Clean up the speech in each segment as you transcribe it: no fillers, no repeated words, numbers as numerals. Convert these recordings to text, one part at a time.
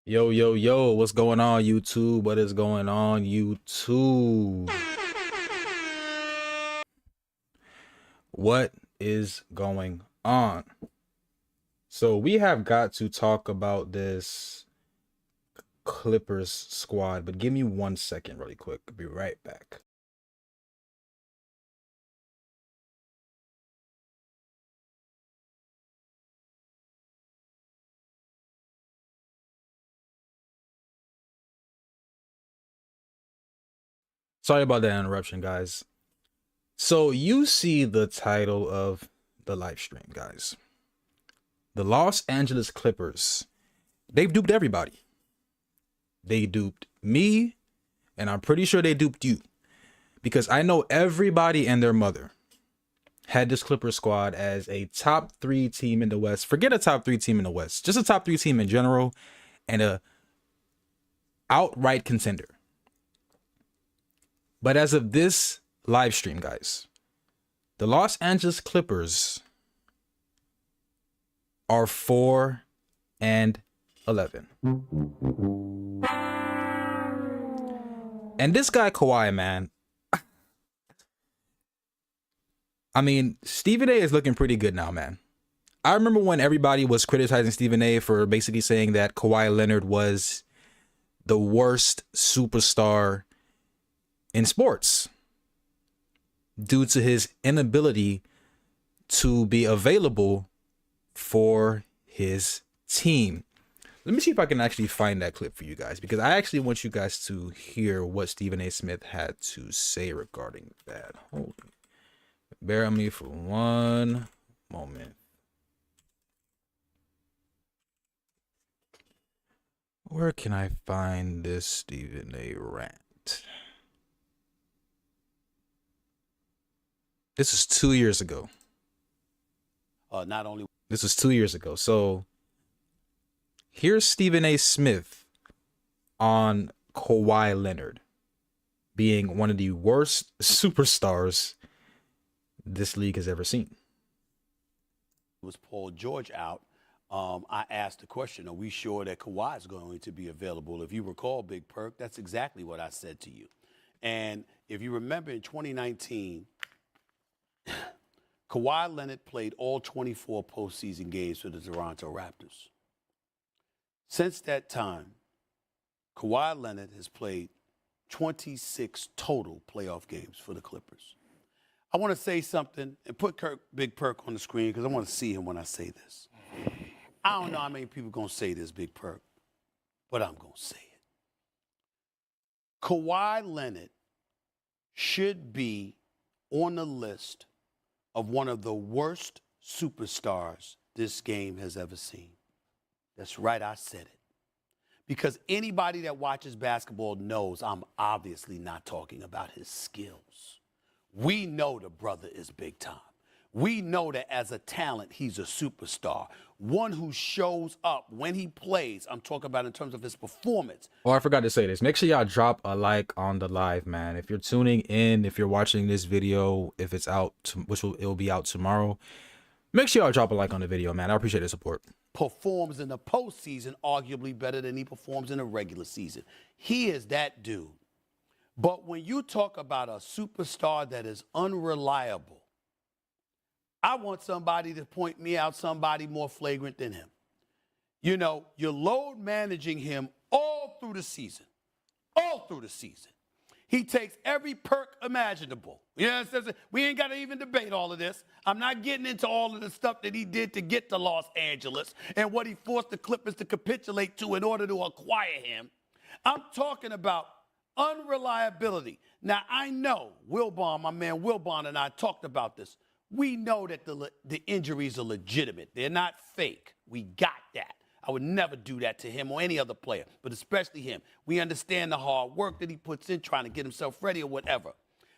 Yo, yo, yo, what's going on, YouTube? What is going on, YouTube? What is going on? So we have got to talk about this Clippers squad, but give me 1 second really quick. I'll be right back. Sorry about that interruption, guys. So you see the title of the live stream, guys. The Los Angeles Clippers. They've duped everybody. They duped me, and I'm pretty sure they duped you. Because I know everybody and their mother had this Clippers squad as a top 3 team in the West. Forget a top 3 team in the West. Just a top 3 team in general and a outright contender. But as of this live stream, guys, the Los Angeles Clippers are 4-11. And this guy Kawhi, man, I mean, Stephen A is looking pretty good now, man. I remember when everybody was criticizing Stephen A for basically saying that Kawhi Leonard was the worst superstar in sports due to his inability to be available for his team. Let me see if I can actually find that clip for you guys, because I actually want you guys to hear what Stephen A. Smith had to say regarding that. Hold on. Bear with me for one moment. Where can I find this Stephen A. rant? This is 2 years ago. This was 2 years ago. So here's Stephen A. Smith on Kawhi Leonard being one of the worst superstars this league has ever seen. Was Paul George out, I asked the question, are we sure that Kawhi is going to be available? If you recall, Big Perk, that's exactly what I said to you. And if you remember in 2019, Kawhi Leonard played all 24 postseason games for the Toronto Raptors. Since that time, Kawhi Leonard has played 26 total playoff games for the Clippers. I want to say something and put Big Perk on the screen because I want to see him when I say this. I don't know how many people are going to say this, Big Perk, but I'm going to say it. Kawhi Leonard should be on the list of one of the worst superstars this game has ever seen. That's right, I said it. Because anybody that watches basketball knows I'm obviously not talking about his skills. We know the brother is big time. We know that as a talent, he's a superstar. One who shows up when he plays. I'm talking about in terms of his performance. Oh, I forgot to say this. Make sure y'all drop a like on the live, man. If you're tuning in, if you're watching this video, if it's out, it'll be out tomorrow. Make sure y'all drop a like on the video, man. I appreciate the support. Performs in the postseason arguably better than he performs in the regular season. He is that dude. But when you talk about a superstar that is unreliable, I want somebody to point me out somebody more flagrant than him. You know, you're load managing him all through the season. All through the season. He takes every perk imaginable. You know, we ain't got to even debate all of this. I'm not getting into all of the stuff that he did to get to Los Angeles and what he forced the Clippers to capitulate to in order to acquire him. I'm talking about unreliability. Now, I know Wilbon, my man Wilbon, and I talked about this. We know that the injuries are legitimate. They're not fake. We got that. I would never do that to him or any other player, but especially him. We understand the hard work that he puts in trying to get himself ready or whatever.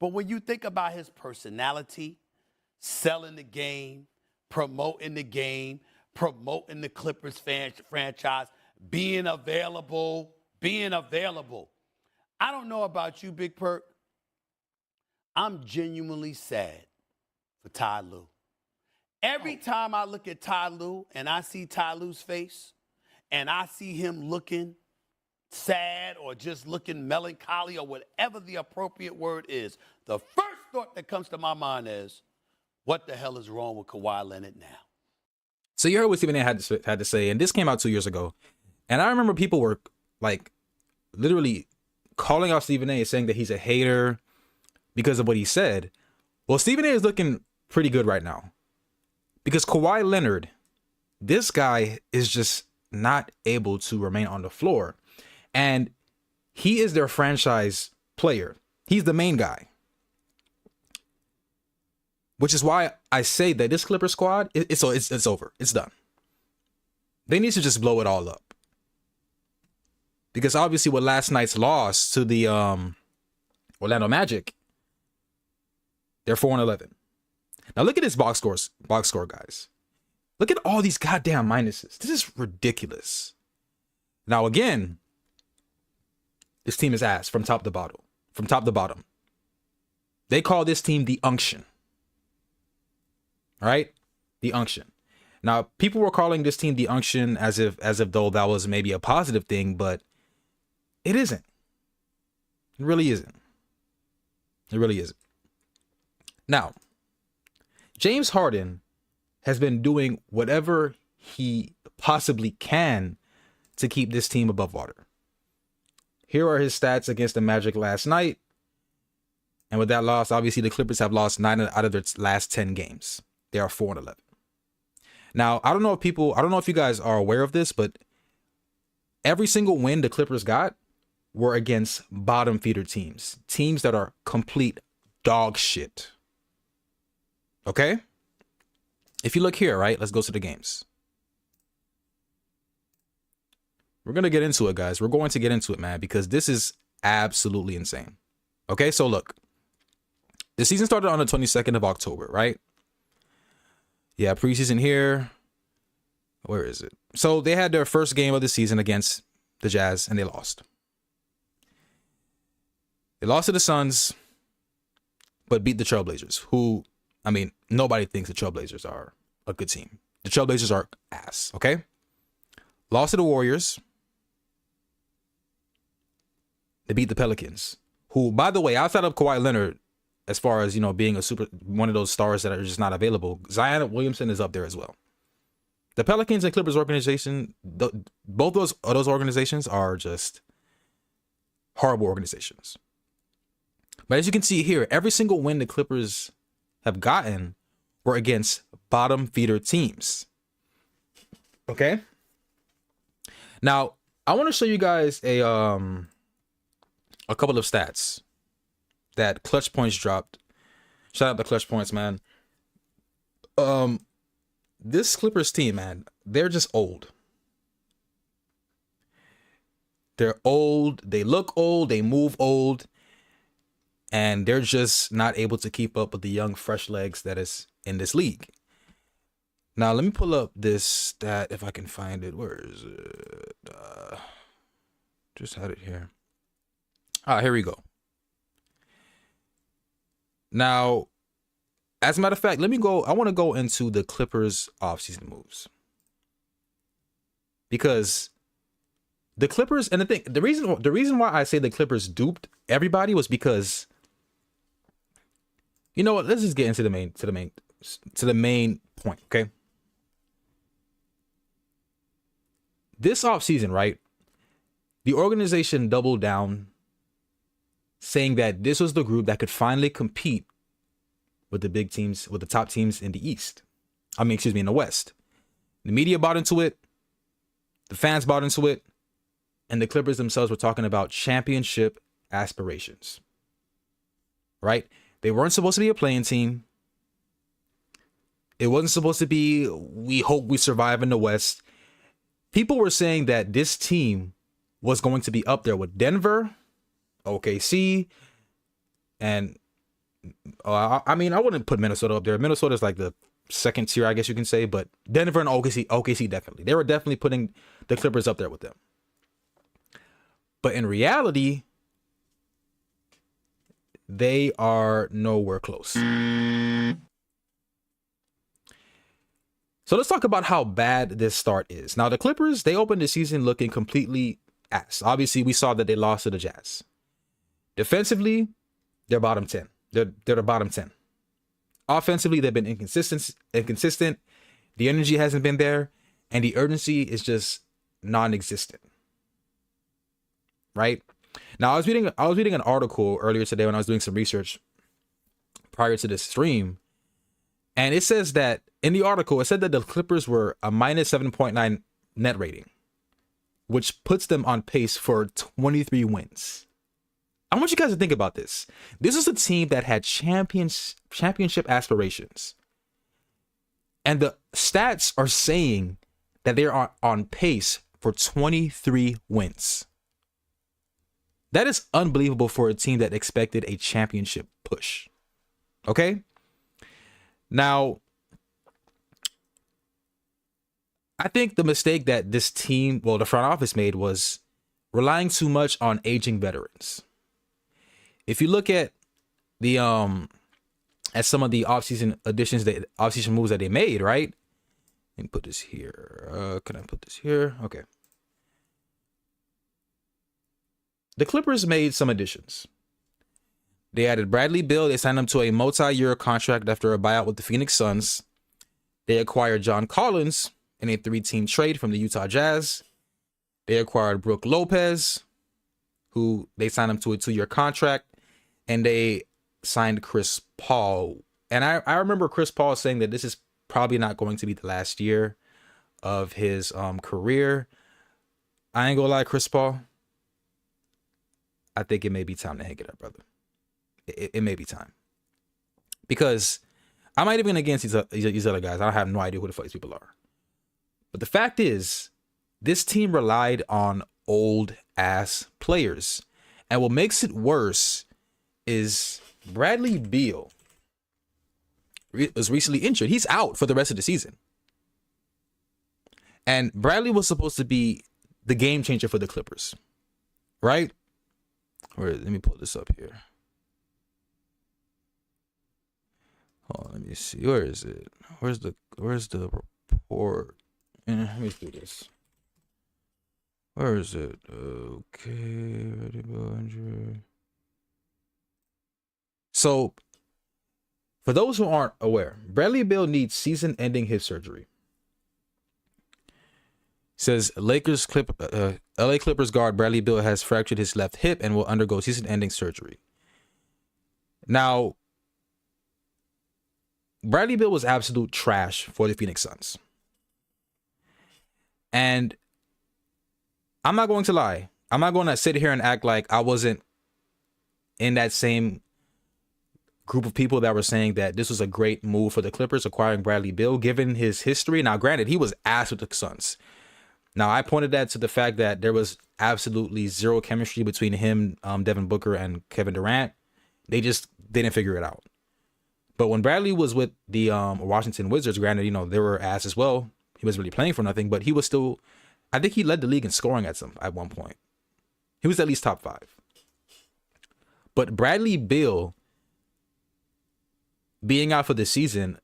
But when you think about his personality, selling the game, promoting the Clippers franchise, being available. I don't know about you, Big Perk. I'm genuinely sad for Ty Lue. Every time I look at Ty Lue and I see Ty Lue's face, and I see him looking sad or just looking melancholy or whatever the appropriate word is, the first thought that comes to my mind is, what the hell is wrong with Kawhi Leonard now? So you heard what Stephen A had to say, and this came out 2 years ago. And I remember people were like literally calling out Stephen A, saying that he's a hater because of what he said. Well, Stephen A is looking pretty good right now because Kawhi Leonard, this guy is just not able to remain on the floor. And he is their franchise player. He's the main guy. Which is why I say that this Clipper squad, it's over. It's done. They need to just blow it all up. Because obviously with last night's loss to the Orlando Magic, they're 4-11. Now look at this box score, guys. Look at all these goddamn minuses. This is ridiculous. Now again, this team is ass from top to bottom. From top to bottom. They call this team the Unction. All right? The Unction. Now, people were calling this team the Unction as if though that was maybe a positive thing, but it isn't. It really isn't. It really isn't. Now, James Harden has been doing whatever he possibly can to keep this team above water. Here are his stats against the Magic last night. And with that loss, obviously the Clippers have lost 9 out of their last 10 games. They are 4-11. Now, I don't know if you guys are aware of this, but every single win the Clippers got were against bottom feeder teams. Teams that are complete dog shit. Okay? If you look here, right? Let's go to the games. We're going to get into it, guys. We're going to get into it, man, because this is absolutely insane. Okay, so look. The season started on the 22nd of October, right? Yeah, preseason here. Where is it? So they had their first game of the season against the Jazz, and they lost. They lost to the Suns, but beat the Trailblazers, who, I mean, nobody thinks the Trailblazers are a good team. The Trailblazers are ass, okay? Lost to the Warriors. They beat the Pelicans, who, by the way, outside of Kawhi Leonard, as far as, you know, being one of those stars that are just not available, Zion Williamson is up there as well. The Pelicans and Clippers organization, both those organizations are just horrible organizations. But as you can see here, every single win the Clippers have gotten were against bottom feeder teams. Okay? Now, I want to show you guys a couple of stats that Clutch Points dropped. Shout out to Clutch Points, man. This Clippers team, man, they're just old. They're old. They look old. They move old. And they're just not able to keep up with the young, fresh legs that is in this league. Now, let me pull up this stat if I can find it. Where is it? Just had it here. Here we go. Now, as a matter of fact, I want to go into the Clippers offseason moves. Because the Clippers, and the reason why I say the Clippers duped everybody was because, you know what, let's just get into the main point, okay? This offseason, right? The organization doubled down, saying that this was the group that could finally compete with the big teams, with the top teams in the East. In the West. The media bought into it. The fans bought into it. And the Clippers themselves were talking about championship aspirations. Right? They weren't supposed to be a playing team. It wasn't supposed to be, we hope we survive in the West. People were saying that this team was going to be up there with Denver, OKC, and I wouldn't put Minnesota up there. Minnesota's like the second tier, I guess you can say, but Denver and OKC definitely. They were definitely putting the Clippers up there with them. But in reality, they are nowhere close. So let's talk about how bad this start is. Now, the Clippers, they opened the season looking completely ass. Obviously, we saw that they lost to the Jazz. Defensively, they're bottom 10. They're the bottom 10. Offensively, they've been inconsistent. The energy hasn't been there, and the urgency is just non-existent. Right? Now, I was reading an article earlier today when I was doing some research prior to this stream, and it says that in the article, it said that the Clippers were a minus 7.9 net rating, which puts them on pace for 23 wins. I want you guys to think about this. This is a team that had championship aspirations. And the stats are saying that they are on pace for 23 wins. That is unbelievable for a team that expected a championship push. Okay? Now, I think the mistake that this team, the front office made was relying too much on aging veterans. If you look at the at some of the offseason additions, offseason moves that they made, right? Let me put this here. Can I put this here? Okay. The Clippers made some additions. They added Bradley Beal. They signed him to a multi-year contract after a buyout with the Phoenix Suns. They acquired John Collins in a 3-team trade from the Utah Jazz. They acquired Brook Lopez, who they signed him to a 2-year contract. And they signed Chris Paul. And I remember Chris Paul saying that this is probably not going to be the last year of his career. I ain't gonna lie, Chris Paul, I think it may be time to hang it up, brother. It may be time. Because I'm not even against these other guys. I have no idea who the fuck these people are. But the fact is, this team relied on old-ass players. And what makes it worse is Bradley Beal was recently injured. He's out for the rest of the season. And Bradley was supposed to be the game changer for the Clippers. Right? Let me pull this up here. Oh, let me see. Where is it? Where's the report? Let me do this. Where is it? Okay. So, for those who aren't aware, Bradley Beal needs season-ending hip surgery. Says LA Clippers guard Bradley Beal has fractured his left hip and will undergo season-ending surgery. Now, Bradley Beal was absolute trash for the Phoenix Suns. And I'm not going to lie. I'm not going to sit here and act like I wasn't in that same group of people that were saying that this was a great move for the Clippers acquiring Bradley Beal, given his history. Now, granted, he was ass with the Suns. Now, I pointed that to the fact that there was absolutely zero chemistry between him, Devin Booker, and Kevin Durant. They just didn't figure it out. But when Bradley was with the Washington Wizards, granted, they were ass as well. He wasn't really playing for nothing, but he was still, I think he led the league in scoring at one point. He was at least top 5. But Bradley Beal being out for the season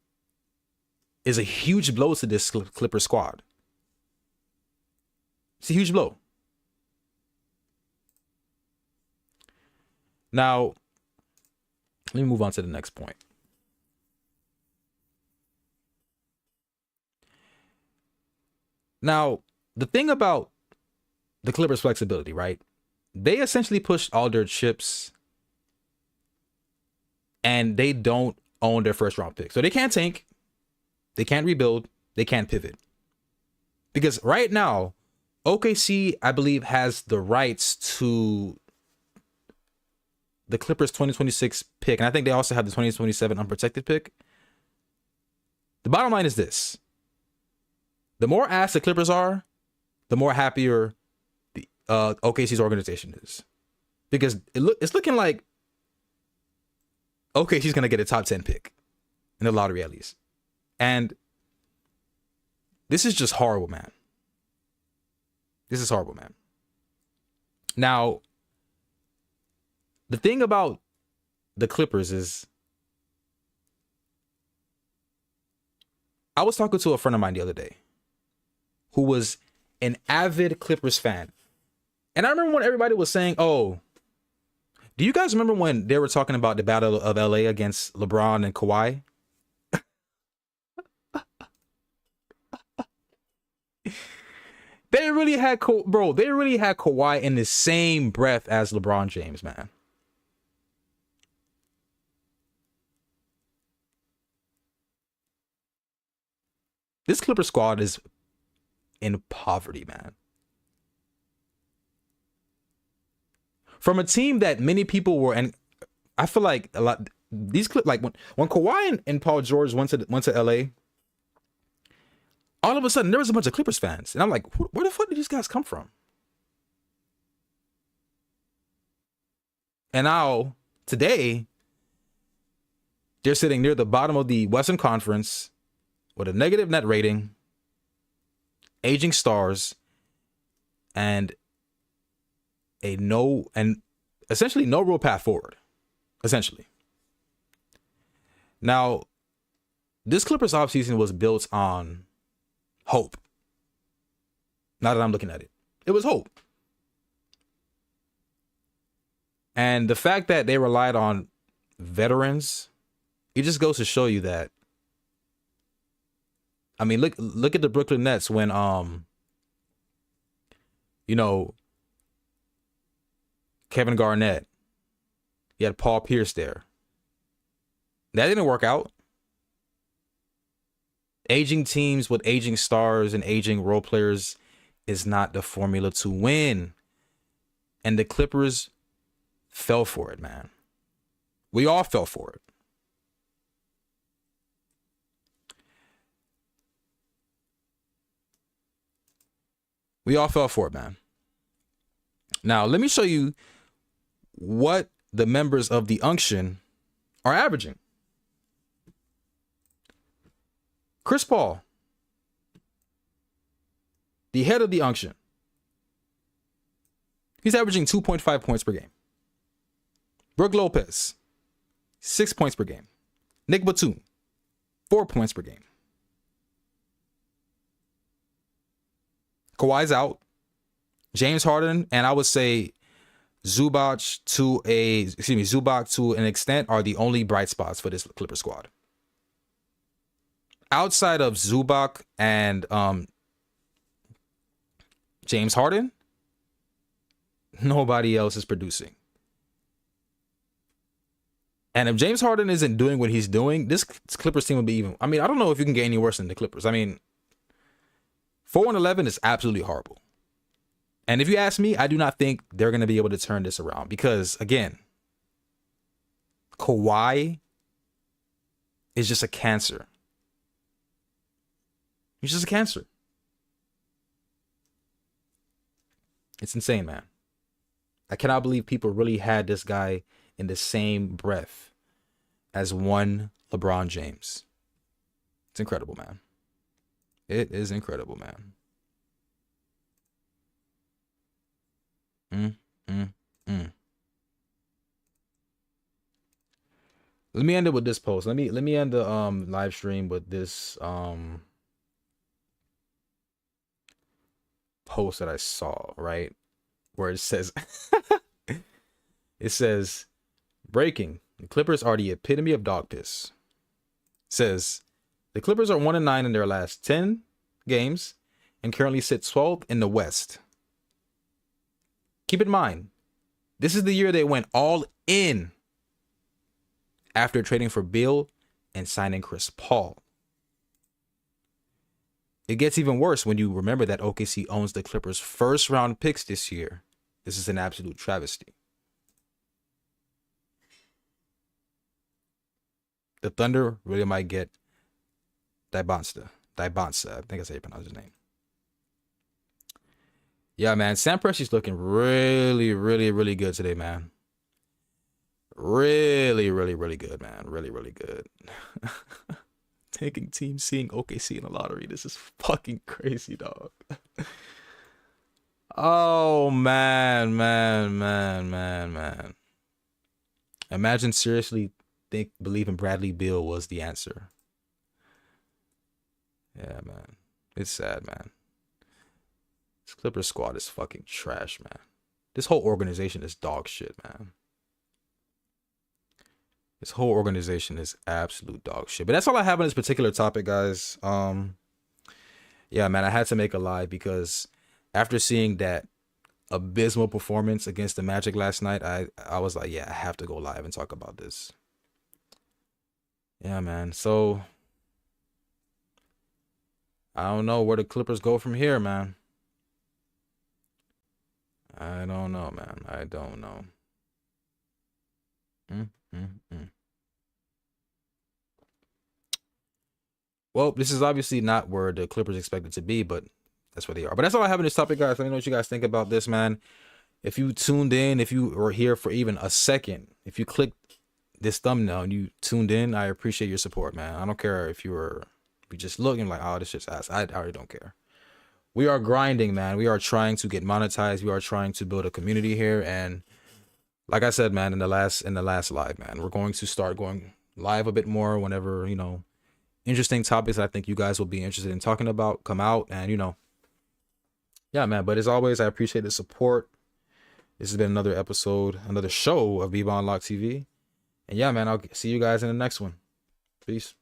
is a huge blow to this Clipper squad. It's a huge blow. Now, let me move on to the next point. Now, the thing about the Clippers' flexibility, right? They essentially pushed all their chips and they don't own their first round pick. So they can't tank. They can't rebuild. They can't pivot. Because right now, OKC, I believe, has the rights to the Clippers 2026 pick. And I think they also have the 2027 unprotected pick. The bottom line is this. The more ass the Clippers are, the more happier the OKC's organization is. Because it's looking like OKC's going to get a top 10 pick in the lottery at least. And this is just horrible, man. This is horrible, man. Now, the thing about the Clippers is I was talking to a friend of mine the other day who was an avid Clippers fan. And I remember when everybody was saying, oh, do you guys remember when they were talking about the Battle of LA against LeBron and Kawhi? They really had Kawhi in the same breath as LeBron James, man. This Clipper squad is in poverty, man. From a team that many people were, and I feel like a lot these like when Kawhi and Paul George went to LA, all of a sudden there was a bunch of Clippers fans, and I'm like, where the fuck did these guys come from? And now today, they're sitting near the bottom of the Western Conference with a negative net rating, aging stars, and essentially no real path forward. Essentially. Now, this Clippers offseason was built on hope. Now that I'm looking at it, it was hope. And the fact that they relied on veterans, it just goes to show you that. I mean, look at the Brooklyn Nets when Kevin Garnett, you had Paul Pierce there. That didn't work out. Aging teams with aging stars and aging role players is not the formula to win. And the Clippers fell for it, man. We all fell for it. We all fell for it, man. Now, let me show you what the members of the Unction are averaging. Chris Paul, the head of the Unction, he's averaging 2.5 points per game. Brook Lopez, 6 points per game. Nick Batum, 4 points per game. Kawhi's out. James Harden, and I would say Zubac to an extent are the only bright spots for this Clipper squad. Outside of Zubac and James Harden, nobody else is producing. And if James Harden isn't doing what he's doing, this Clippers team will be even. I mean, I don't know if you can get any worse than the Clippers. I mean, 4-11 is absolutely horrible. And if you ask me, I do not think they're going to be able to turn this around because, again, Kawhi is just a cancer. He's just a cancer. It's insane, man. I cannot believe people really had this guy in the same breath as one LeBron James. It's incredible, man. It is incredible, man. Let me end it with this post. Let me end the live stream with this post that I saw, right? Where it says breaking. The Clippers are the epitome of dog piss. It says the Clippers are 1-9 in their last 10 games and currently sit 12th in the West. Keep in mind, this is the year they went all in after trading for Bill and signing Chris Paul. It gets even worse when you remember that OKC owns the Clippers' first round picks this year. This is an absolute travesty. The Thunder really might get Dybonsa. I think that's how you pronounce his name. Yeah, man. Sam Presti's looking really, really, really good today, man. Really, really, really good, man. Really, really good. Taking Team seeing OKC in the lottery. This is fucking crazy, dog. Oh, man. Imagine seriously believing Bradley Beal was the answer. Yeah, man. It's sad, man. This Clippers squad is fucking trash, man. This whole organization is dog shit, man. This whole organization is absolute dog shit. But that's all I have on this particular topic, guys. Yeah, man, I had to make a live because after seeing that abysmal performance against the Magic last night, I was like, yeah, I have to go live and talk about this. Yeah, man. So I don't know where the Clippers go from here, man. I don't know, man. I don't know. Mm, mm, mm. Well, this is obviously not where the Clippers expected to be, but that's where they are. But that's all I have in this topic, guys. Let me know what you guys think about this, man. If you tuned in, if you were here for even a second, if you clicked this thumbnail and you tuned in, I appreciate your support, man. I don't care if you just looking like, oh, this shit's ass. I already don't care. We are grinding, man. We are trying to get monetized. We are trying to build a community here. And like I said, man, in the last live, man, we're going to start going live a bit more whenever, interesting topics I think you guys will be interested in talking about come out. And, yeah, man. But as always, I appreciate the support. This has been another episode, another show of Bebo Unlocked TV. And yeah, man, I'll see you guys in the next one. Peace.